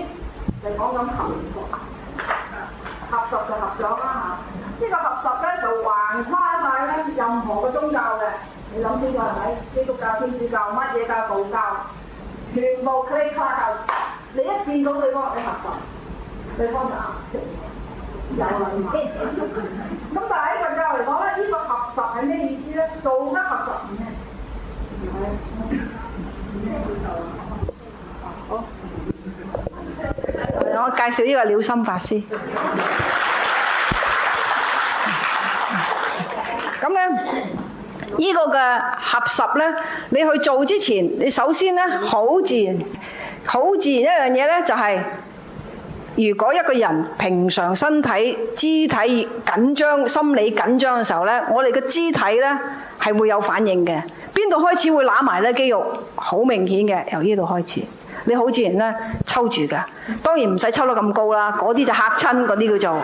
你講緊合十就合咗啦嚇。呢個合十咧就橫跨晒咧任何嘅宗教嘅，你諗清楚係咪？基督教、天主教、乜嘢教、道教，全部佢跨教。你一見到對方，你合十，對方就有禮貌。咁但係喺佛教嚟講咧，呢個合十係咩意思咧？做得合十唔係。好，我介紹呢個了心法師。咁咧，呢個嘅合十咧，你去做之前，你首先咧好自然一樣嘢咧，就係如果一個人平常身體肢體緊張、心理緊張嘅時候咧，我哋嘅肢體咧係會有反應嘅。邊度開始會揦埋咧？肌肉好明顯嘅，由呢度開始。你好自然咧抽住㗎，當然唔使抽得咁高啦，嗰啲就嚇親嗰啲叫做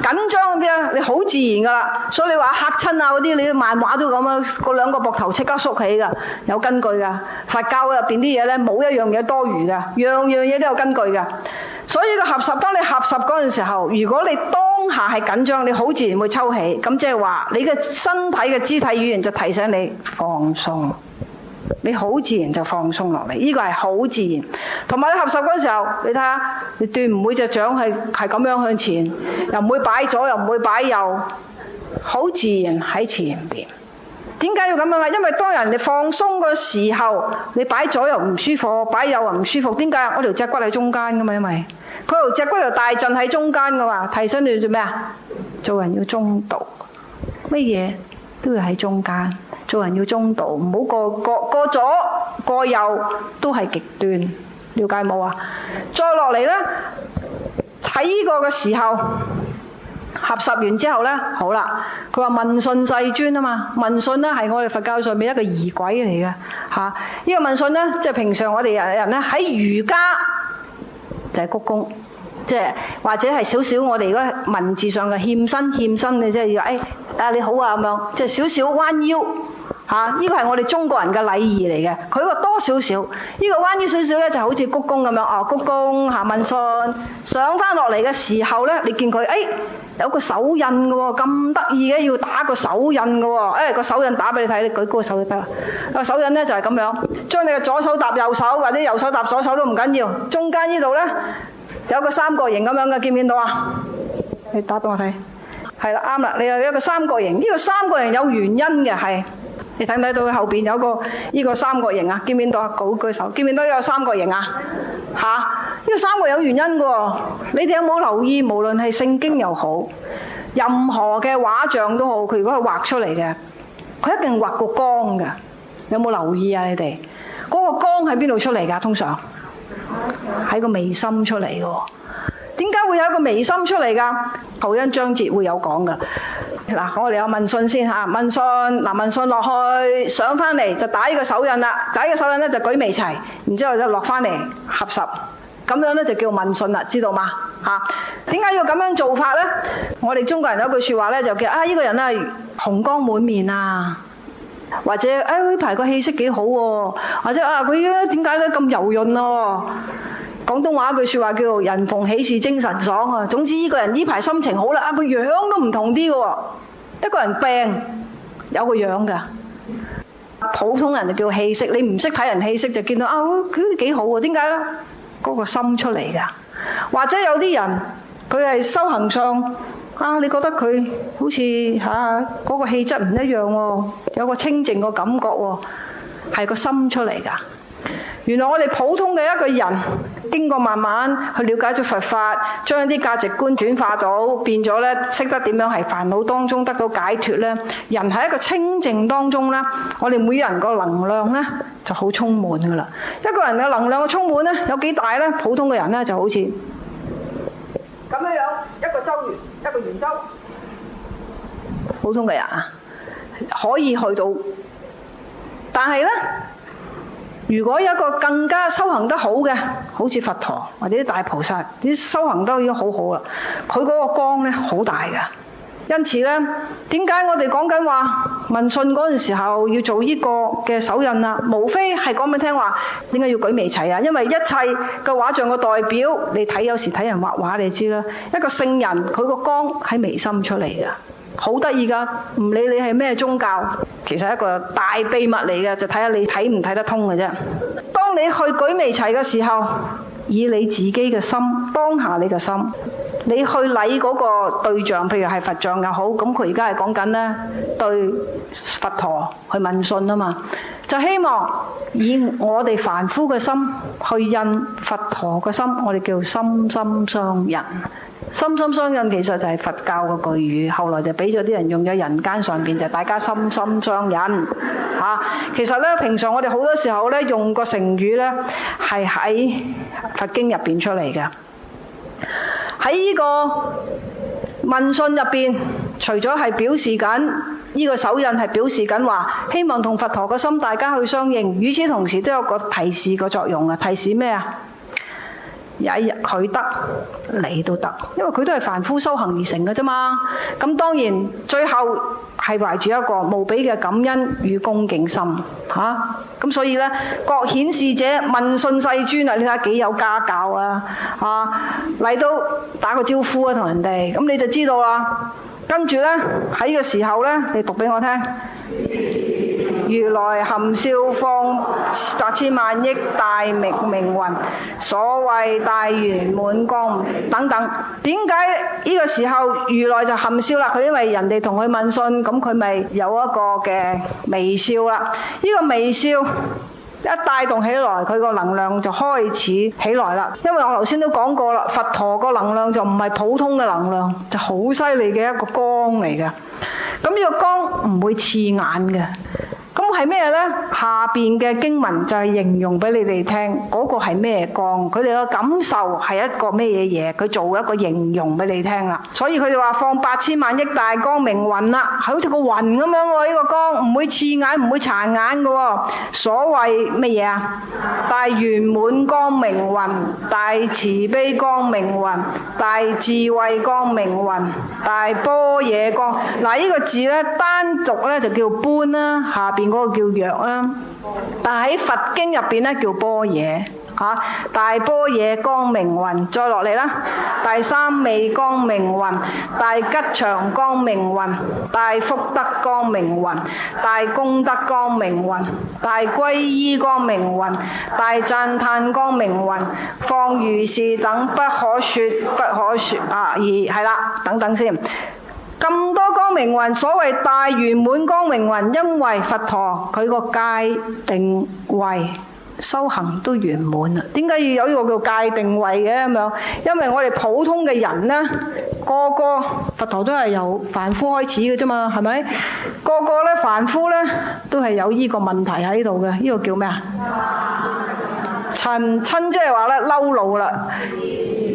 緊張嗰啲咧，你好自然㗎啦。所以你話嚇親啊嗰啲，你漫畫都咁啊，嗰兩個膊頭即刻縮起㗎，有根據㗎。佛教入邊啲嘢咧，冇一樣嘢多餘㗎，樣樣嘢都有根據㗎。所以個合十，當你合十嗰陣時候，如果你當下係緊張，你好自然會抽起，咁即係話你嘅身體嘅肢體語言就提醒你放鬆。你好自然就放鬆落嚟，呢個係好自然。同埋你合十嗰陣時候，你睇下，你斷唔會隻掌係咁樣向前，又唔會擺左，又唔會擺右，好自然喺前邊。點解要咁樣啊？因為當人哋放鬆嘅時候，你擺左又唔舒服，擺右又唔舒服。點解？我條脊骨喺中間噶嘛，因為佢條脊骨又大陣喺中間噶嘛，提醒你做咩啊？做人要中道，乜嘢都要喺中間。做人要中道，唔好過左過右都係極端，了解冇啊？再落嚟呢，睇呢個嘅時候，合十完之後呢，好啦，佢話問訊世尊啊嘛，問訊呢係我哋佛教上面一個儀軌嚟嘅嚇。呢個問訊呢，即係平常我哋人呢喺儒家就係鞠躬，即係或者係少少我哋嗰個文字上嘅欠身嘅，即係要你好啊咁樣，即係少少彎腰。呢個係我哋中國人嘅禮儀嚟嘅，佢個多少少，呢個彎腰少少咧就好似鞠躬咁樣，鞠躬問訊，上翻落嚟嘅時候咧，你見佢有個手印嘅喎，咁得意嘅，要打個手印嘅喎，個手印打俾你睇，你舉高個手就得啦。個手印咧就係咁樣，將你嘅左手搭右手，或者右手搭左手都唔緊要，中間呢度咧有個三角形咁樣嘅，見唔見到啊？你打俾我睇，係啦，啱啦，你有一個三角形，呢個三角形有原因嘅係。你睇唔睇到佢後邊有個呢個三角形啊？見唔見到啊？舉手，見唔見到呢個三角形啊？呢個三角有原因嘅喎。你哋有冇留意？無論係聖經又好，任何嘅畫像都好，佢如果係畫出嚟嘅，佢一定畫個光嘅。有冇留意啊？你哋嗰個光喺邊度出嚟㗎？通常喺個眉心出嚟嘅喎。點解會有一個微心出嚟㗎？後一章節會有講㗎。嗱，我哋有問訊先嚇，問訊問訊落去上翻嚟就打呢個手印啦，打呢個手印咧就舉眉齊，然之後就落翻嚟合十，咁樣咧就叫問訊啦，知道嗎？嚇，點解要咁樣做法咧？我哋中國人有句説話咧，就叫呢個人啊紅光滿面啊，或者呢排個氣色幾好喎，或者佢點解咧咁柔潤咯？廣東話一句説話叫人逢喜事精神爽啊！總之呢個人呢排心情好啦，個樣都唔同啲嘅喎。一個人病有個樣㗎，普通人就叫氣色。你唔識睇人氣色就見到佢幾好喎？點解咧？嗰個心出嚟㗎。或者有啲人佢係修行上你覺得佢好似嗰個氣質唔一樣喎，有個清靜個感覺喎，係個心出嚟㗎。原來我哋普通嘅一個人，經過慢慢去了解咗佛法，將啲價值觀轉化到變咗咧，識得點樣係煩惱當中得到解脫咧。人喺一個清靜當中咧，我哋每人個能量咧就好充滿噶啦。一個人嘅能量嘅充滿咧，有幾大咧？普通嘅人咧就好似咁樣一個周圓，一個圓周。普通嘅人可以去到，但係咧。如果有一個更加修行得好嘅，好似佛陀或者啲大菩薩，啲修行都已經好好啦，佢嗰個光咧好大㗎。因此咧，點解我哋講緊話問訊嗰陣時候要做呢個嘅手印啊？無非係講俾你聽話，點解要舉眉齊啊？因為一切嘅畫像嘅代表，你睇有時睇人畫畫你知啦，一個聖人佢個光喺眉心出嚟㗎。好得意㗎，唔理你係咩宗教，其實係一個大秘密嚟嘅，就睇下你睇唔睇得通嘅啫。當你去舉眉齊嘅時候，以你自己嘅心，當下你嘅心，你去禮嗰個對象，譬如係佛像又好，咁佢而家係講緊咧對佛陀去問訊啊嘛，就希望以我哋凡夫嘅心去印佛陀嘅心，我哋叫心心相印。心心相印其實就係佛教嘅句語，後來就俾咗啲人用咗人間上邊，就大家心心相印嚇。其實咧，平常我哋好多時候咧用個成語咧係喺佛經入邊出嚟嘅。喺呢個問訊入邊，除咗係表示緊呢個手印係表示緊話，希望同佛陀嘅心大家去相應，與此同時都有個提示個作用嘅。提示咩啊？有一日佢得，你都得，因為佢都係凡夫修行而成嘅啫嘛。咁當然最後係懷住一個無比嘅感恩與恭敬心嚇。咁所以咧，各顯示者問訊世尊啊，你睇下幾有家教啊！嚟到打個招呼啊，同人哋，咁你就知道啦。跟住咧喺呢個時候咧，你讀俾我聽。如來含笑放百千萬億大明明雲，所謂大圓滿光等等。點解呢個時候如來就含笑啦？佢因為人哋同佢問訊，咁佢咪有一個嘅微笑啦。呢個微笑一帶動起來，佢個能量就開始起來啦。因為我頭先都講過啦，佛陀個能量就唔係普通嘅能量，就好犀利嘅一個光嚟嘅。咁呢個光唔會刺眼嘅。咁係咩呢？下邊嘅經文就係形容俾你哋聽，嗰個係咩光？佢哋嘅感受係一個咩嘢？佢做一個形容俾你聽啦。所以佢哋話放百千萬億大光明雲啦，係好似個雲咁樣喎。呢個光唔會刺眼，唔會殘眼嘅。所謂乜嘢啊？大圓滿光明雲，大慈悲光明雲，大智慧光明雲，大般若光。嗱，呢個字呢，單獨呢就叫般啦，下邊嗰個叫若啦，但係喺佛經入邊咧叫般若嚇。大般若光明雲，再落嚟啦，大三昧光明雲，大吉祥光明雲，大福德光明雲，大功德光明雲，大皈依光明雲，大讚歎光明雲，放如是等不可說而係啦，等等先。咁多光明雲，所謂大圓滿光明雲，因為佛陀佢個戒定慧修行都圓滿啦。點解要有呢個叫戒定慧嘅咁樣？因為我哋普通嘅人呢，個個佛陀都係由凡夫開始嘅啫嘛，係咪？個個咧凡夫咧都係有呢個問題喺度嘅。呢個叫咩啊？嗔即係話咧嬲怒啦。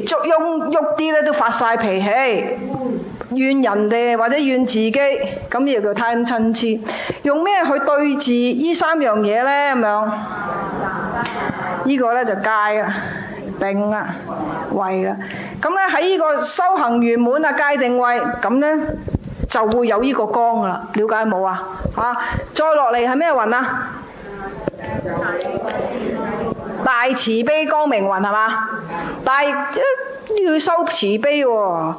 喐啲咧都發晒脾氣，怨人哋或者怨自己，咁亦叫貪嗔痴。用咩去對治呢三樣嘢咧？咁樣呢個咧就戒啊、定啊、慧啦。咁咧喺呢個修行圓滿啊、戒定慧，咁咧就會有呢個光噶啦。了解冇啊？再落嚟係咩雲啊？大慈悲光明雲係嘛？但係要修慈悲喎，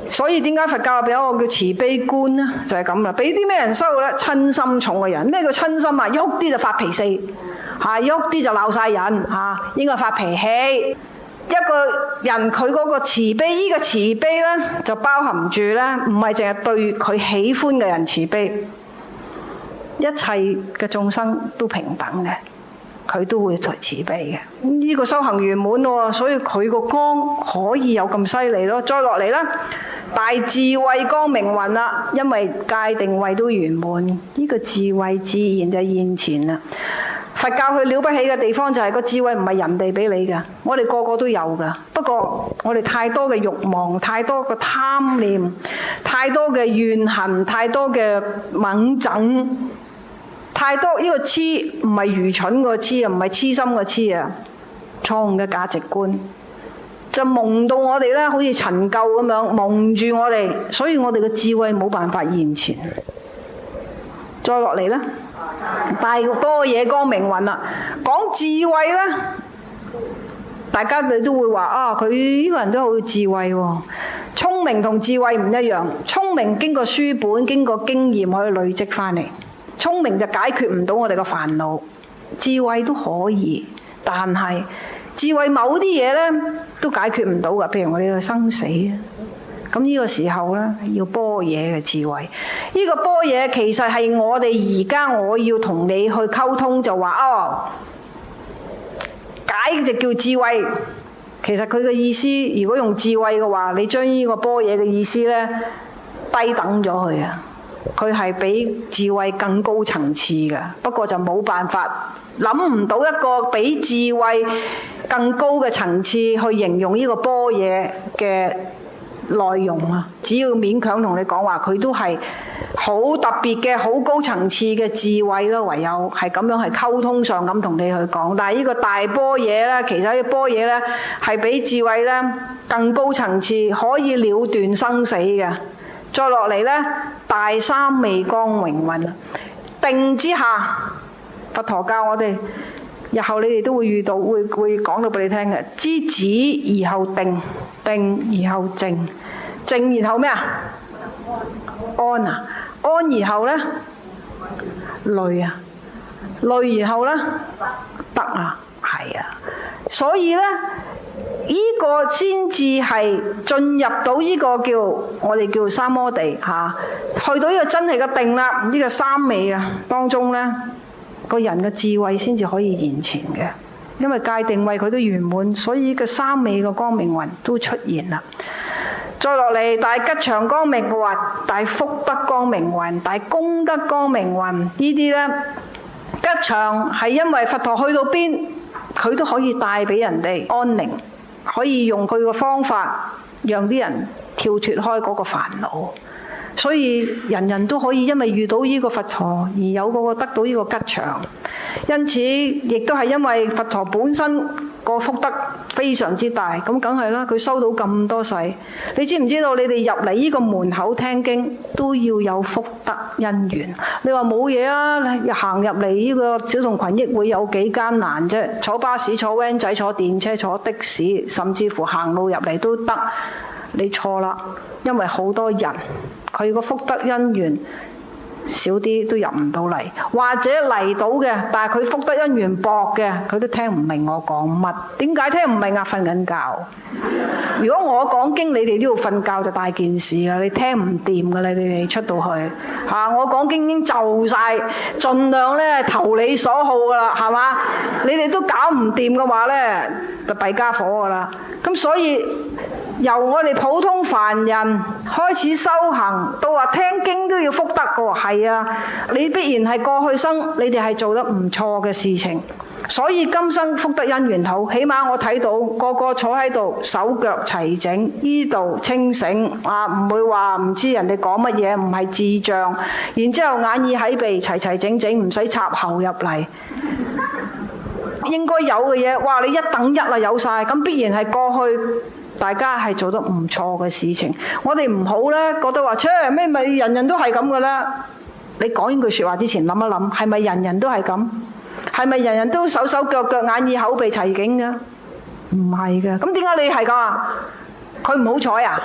所以點解佛教俾一個叫慈悲觀呢？就係咁啦。俾啲咩人修咧？親心重嘅人。咩叫親心啊？喐啲就發脾氣，喐啲就鬧晒人，應該發脾氣。一個人佢嗰個慈悲，呢個慈悲咧就包含住咧，唔係淨係對佢喜歡嘅人慈悲，一切嘅眾生都平等嘅。佢都會慈悲嘅，呢個修行圓滿喎，所以佢個光可以有咁犀利咯。再落嚟啦，大智慧光明雲啦，因為戒定慧都圓滿，呢個智慧自然就現前啦。佛教佢了不起嘅地方就係個智慧唔係人哋俾你嘅，我哋個個都有㗎。不過我哋太多嘅慾望，太多嘅貪念，太多嘅怨恨，太多嘅猛憎。太多呢個痴唔係愚蠢個痴啊，唔係痴心個痴啊，錯誤嘅價值觀就蒙到我哋咧，好似塵垢咁樣蒙住我哋，所以我哋嘅智慧冇辦法現前。再落嚟咧，大般若光明雲啦，講智慧咧，大家你都會話佢呢個人都好智慧喎。聰明同智慧唔一樣，聰明經過書本、經過經驗可以累積翻嚟。聰明就解決唔到我哋嘅煩惱，智慧都可以，但係智慧某啲嘢咧都解決唔到㗎，譬如我哋嘅生死啊。咁呢個時候咧要般若嘅智慧，呢個般若其實係我哋而家我要同你去溝通，就話解就叫智慧。其實佢嘅意思，如果用智慧嘅話，你將呢個般若嘅意思咧低等咗佢啊。佢係比智慧更高層次嘅，不過就冇辦法諗唔到一個比智慧更高嘅層次去形容呢個般若嘅內容啊！只要勉強同你講話，佢都係好特別嘅、好高層次嘅智慧咯。唯有係咁樣係溝通上咁同你去講。但係呢個大般若咧，其實呢個般若咧係比智慧咧更高層次，可以了斷生死嘅。再落嚟咧，大三昧光明雲，定之下，佛陀教我哋，日後你哋都會遇到，會講到俾你聽嘅。知止而後定，定而後靜，靜然後咩啊？安啊，安而後咧，慮啊，慮然後咧，得啊，係啊，所以咧。呢個先至係進入到呢個叫我哋叫三摩地去到呢個真係嘅定啦，呢個三昧啊當中咧，個人嘅智慧先至可以現前嘅，因為戒定慧佢都圓滿，所以呢個三昧嘅光明雲都出現啦。再落嚟，大吉祥光明雲、大福德光明雲、大功德光明雲，呢啲咧吉祥係因為佛陀去到邊，佢都可以帶俾人哋安寧。可以用佢個方法，讓啲人跳脫開嗰個煩惱，所以人人都可以因為遇到呢個佛陀而有嗰個得到呢個吉祥。因此，亦都係因為佛陀本身個福德非常之大，咁梗係啦，佢收到咁多世。你知唔知道？你哋入嚟呢個門口聽經都要有福德因緣。你話冇嘢啊？行入嚟呢個小眾群益會有幾艱難啫？坐巴士、坐 van 仔、坐電車、坐的士，甚至乎行路入嚟都得。你錯啦，因為好多人佢個福德因緣少啲都入唔到嚟，或者嚟到嘅，但係佢福德因緣薄嘅，佢都聽唔明我講乜。點解聽唔明啊？瞓緊覺。如果我講經，你哋都要瞓覺就大件事啦，你聽唔掂噶啦，你哋出到去我講經已經就晒，盡量咧投你所好噶啦，係嘛？你哋都搞唔掂嘅話咧，就弊家伙噶啦。咁所以由我哋普通凡人開始修行，到話聽經都要福德嘅喎，係啊，你必然係過去生你哋係做得唔錯嘅事情，所以今生福德因緣好，起碼我睇到個個坐喺度手腳齊整，呢度清醒唔會話唔知人哋講乜嘢，唔係智障。然之後眼耳口鼻齊齊整整，唔使插喉入嚟。應該有嘅嘢，哇！你一等一啦有晒，咁必然係過去大家係做得唔錯嘅事情。我哋唔好呢，覺得話咩咪人人都係咁嘅啦。你講呢句説話之前諗一諗，係咪人人都係咁？係咪人人都手手腳腳眼耳口鼻齊整嘅？唔係嘅。咁點解你係咁啊？佢唔好彩啊？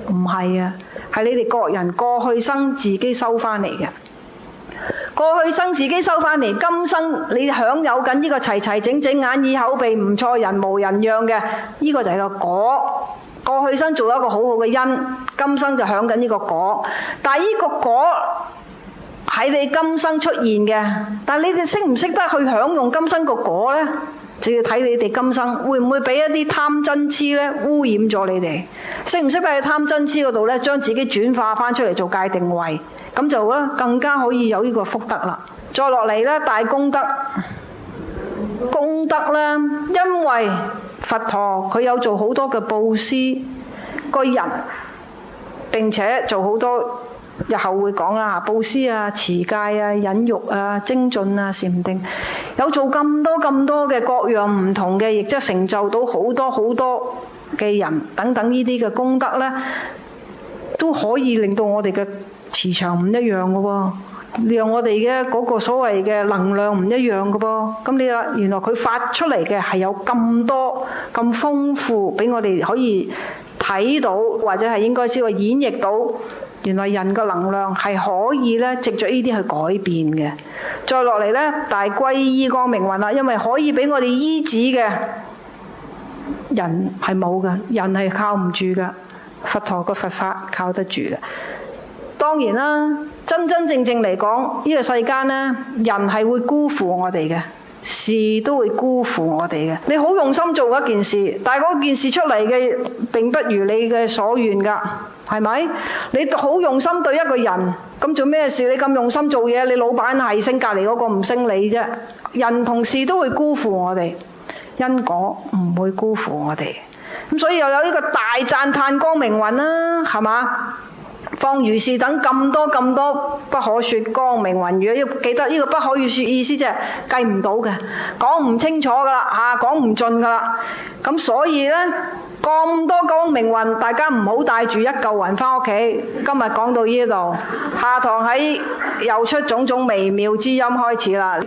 唔係啊，係你哋各人過去生自己收翻嚟嘅。過去生自己收翻嚟，今生你享有緊呢個齊齊整整眼耳口鼻唔錯人無人樣嘅，呢個就係個果。過去生做一個好好嘅因，今生就享緊呢個果。但係呢個果喺你今生出現嘅，但係你哋識唔識得去享用今生個果呢？就要睇你哋今生會唔會俾一啲貪嗔癡呢污染咗你哋？識唔識得喺貪嗔癡嗰度呢，將自己轉化翻出嚟做界定位？咁就咧更加可以有呢個福德啦。再落嚟咧，大功德，功德咧，因為佛陀佢有做好多嘅布施，個人並且做好多，日後會講啦，布施啊、持戒啊、忍辱啊、精進啊、禪定，有做咁多嘅各樣唔同嘅，亦即係成就到好多嘅人等等呢啲嘅功德咧，都可以令到我哋嘅磁場唔一樣嘅喎，讓我哋嘅嗰個所謂嘅能量唔一樣嘅噃。咁你話原來佢發出嚟嘅係有咁多咁豐富，俾我哋可以睇到，或者係應該先話演繹到，原來人嘅能量係可以咧藉著呢啲去改變嘅。再落嚟咧，大歸依光明雲啦，因為可以俾我哋醫治嘅人係冇嘅，人係靠唔住嘅，佛陀嘅佛法靠得住嘅。當然啦，真正嚟講，呢個世間呢，人係會辜負我哋嘅，事都會辜負我哋嘅。你好用心做一件事，但係嗰件事出嚟嘅並不如你嘅所願㗎，係咪？你好用心對一個人，咁做咩事？你咁用心做嘢，你老闆係升，隔離嗰個唔升你啫。人同事都會辜負我哋，因果唔會辜負我哋。咁所以又有呢個大讚歎光明雲啦，係嘛？放如是等咁多不可說光明雲語，要記得呢個不可說意思即係計唔到嘅，講唔清楚噶啦，講唔盡噶啦。咁所以呢，咁多光明雲，大家唔好帶住一嚿雲返屋企。今日講到呢度，下堂喺又出種種微妙之音開始啦。